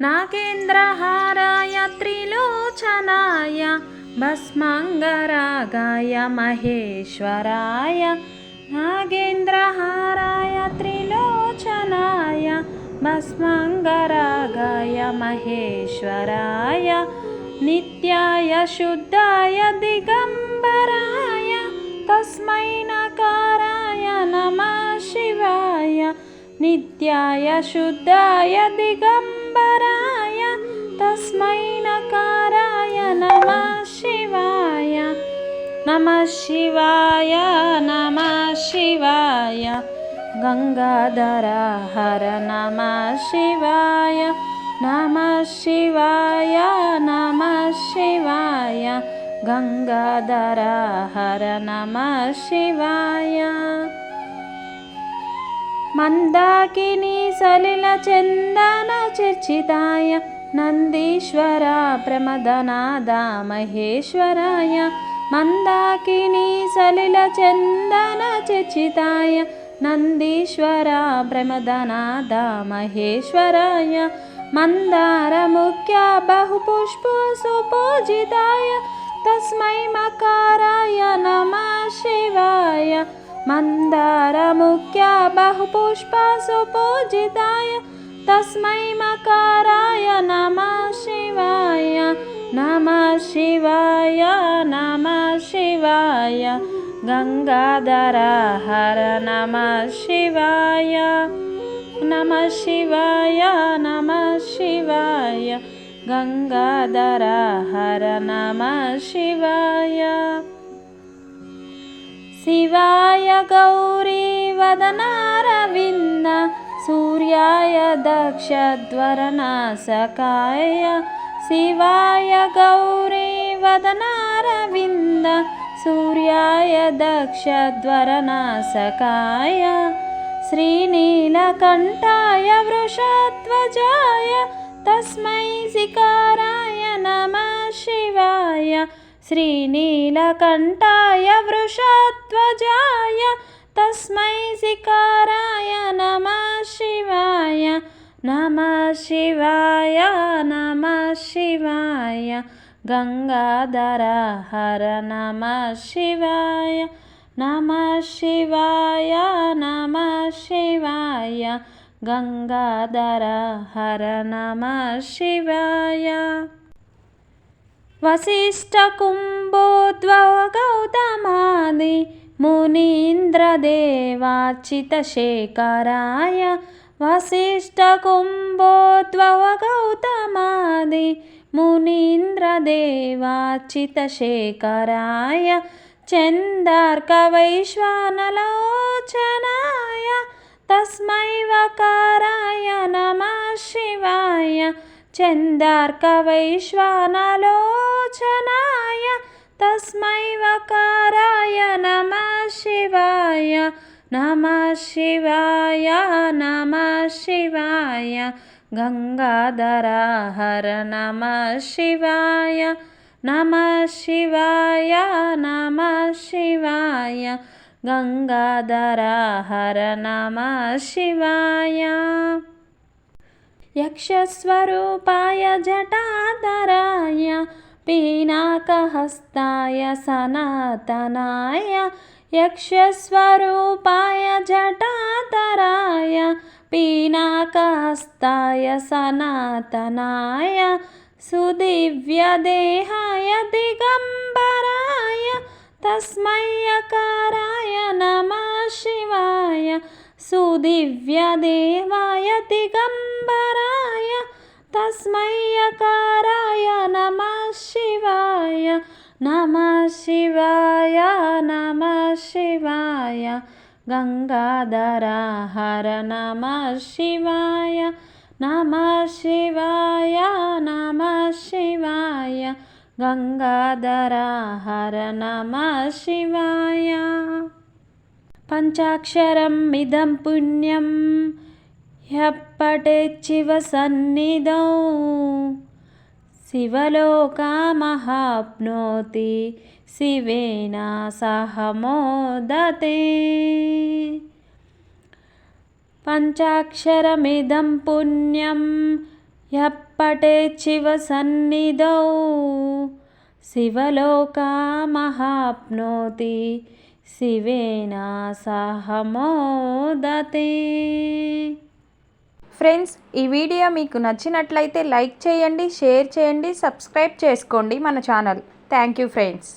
नागेन्द्रहाराय त्रिलोचनाय भस्माङ्गरागाय महेश्वराय नागेन्द्रहाराय त्रिलोचनाय भस्माङ्गरागाय महेश्वराय नित्याय शुद्धाय दिगम्बराय तस्मै नकाराय नमः शिवाय नित्याय शुद्धाय दिगम्बराय तस्मै नकाराय नमः शिवाय नमः शिवाय नमः शिवाय गंगाधर हर नमः शिवाय नमः शिवाय नमः शिवाय गंगाधर हर नमः शिवाय मंदाकिनी सलिल चंदन चर्चिताय नंदीश्वर प्रमदनाद महेश्वराय मंदाकिनी सलिल चंदन चर्चिताय नंदीश्वर प्रमदनाद महेश्वराय मंदार मुख्य बहुपुष्प सुपूजिताय तस्मै मकाराय नमः शिवाय मंदार मुख्य बहुपुष्प सुपूजिताय तस्मै मकाराय नमः शिवाय नमः शिवाय नमः शिवाय गंगाधर हर नमः शिवाय नमः शिवाय नमः शिवाय गंगाधर हर नमः शिवाय शिवाय गौरी वदनारविन्द सूर्याय दक्षध्वरनाशकाय शिवाय गौरी वदनारविन्द सूर्याय दक्षध्वरनाशकाय श्रीनीलकण्ठाय वृषध्वजाय तस्मै शिकाराय नमः शिवाय श्रीनीलकण्ठाय वृषध्वजाय तस्मै शिकाराय नमः शिवाय नमः शिवाय नमः शिवाय गंगाधर हर नमः शिवाय नमः शिवाय नमः शिवाय गंगाधर हर नमः शिवाय वसिष्ठ कुम्भोद्भव गौतमादि मुनीन्द्रदेवार्चितशेखराय वसिष्ठ कुम्भोद्भव गौतमादि मुनीन्द्रदेवार्चितशेखराय चन्द्रार्कवैश्वानलोचनाय तस्मै वकाराय नमः शिवाय चन्द्रार्कवैश्वानलोचनाय तस्मै वकाराय नमः शिवाय नमः शिवाय नमः शिवाय गंगाधर हर नमः शिवाय नमः शिवाय नमः शिवाय गंगाधर हर नमः शिवाय यक्षस्वरूपाय जटाधराय पीनाकहस्ताय सनातनाय यक्षस्वरूपाय जटाधराय पीनाकहस्ताय सनातनाय सुदिव्यदेहाय दिगम्बराय तस्मै यकाराय नमः शिवाय सुदिव्यदेवाय दिगम्बराय तस्मै यकाराय नमः शिवाय नमः शिवाय नमः शिवाय गंगाधर हर नमः शिवाय नमः शिवाय नमः शिवाय गंगाधर हर नमः शिवाय पंचाक्षरम् इदं पुण्यं ह्यः पठेत् शिवसन्निधौ शिवलोकमवाप्नोति शिवेन सह मोदते। पंचाक्षरमिदं पुण्यं यः पठेत् शिवसन्निधौ शिवलोकामवाप्नोति शिवेन सह मोदते. ఫ్రెండ్స్, ఈ వీడియో మీకు నచ్చినట్లయితే లైక్ చేయండి, షేర్ చేయండి, సబ్స్క్రైబ్ చేసుకోండి మన ఛానల్. Thank you friends.